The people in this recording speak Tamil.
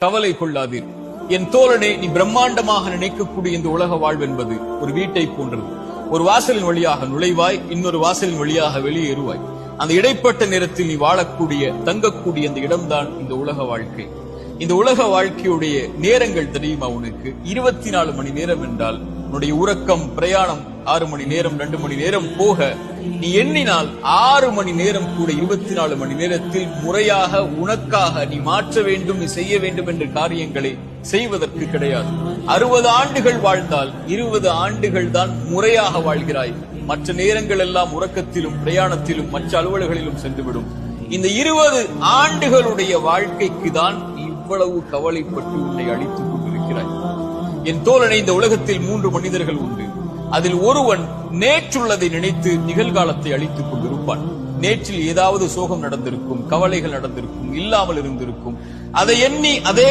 கவலை கொள்ளாதீர். என் தோழனே, நீ பிரம்மாண்டமாக நினைக்கக்கூடிய இந்த உலக வாழ்வு என்பது ஒரு வீட்டை போன்றது. ஒரு வாசலின் வழியாக நுழைவாய், இன்னொரு வாசலின் வழியாக வெளியேறுவாய். அந்த இடைப்பட்ட நேரத்தில் நீ வாழக்கூடிய, தங்கக்கூடிய அந்த இடம்தான் இந்த உலக வாழ்க்கை. இந்த உலக வாழ்க்கையுடைய நேரங்கள் தெரியுமா உனக்கு? 24 மணி நேரம் என்றால் உன்னுடைய உறக்கம், பிரயாணம் 6 மணி நேரம், 2 மணி நேரம் போக நீ எண்ணினால் 6 மணி நேரம் கூட 24 மணி நேரத்தில் முறையாக உனக்காக நீ மாற்ற வேண்டும், நீ செய்ய வேண்டும் என்ற காரியங்களை செய்வதற்கு கிடையாது. 60 ஆண்டுகள் வாழ்ந்தால் 20 ஆண்டுகள் தான் முறையாக வாழ்கிறாய். மற்ற நேரங்கள் எல்லாம் உறக்கத்திலும், பிரயாணத்திலும், மற்ற அலுவல்களிலும் சென்றுவிடும். இந்த 20 ஆண்டுகளுடைய வாழ்க்கைக்கு தான் இவ்வளவு கவலைப்பட்டு உன்னை அழித்துக் கொண்டிருக்கிறாய். என் தோழனை, இந்த உலகத்தில் 3 மனிதர்கள் உண்டு. அதில் ஒருவன் நேற்றுள்ளதை நினைத்து நிகழ்காலத்தை அழித்துக் கொண்டிருப்பான். நேற்றில் ஏதாவது சோகம் நடந்திருக்கும், கவலைகள் நடந்திருக்கும், இல்லாமல் இருந்திருக்கும். அதை எண்ணி அதே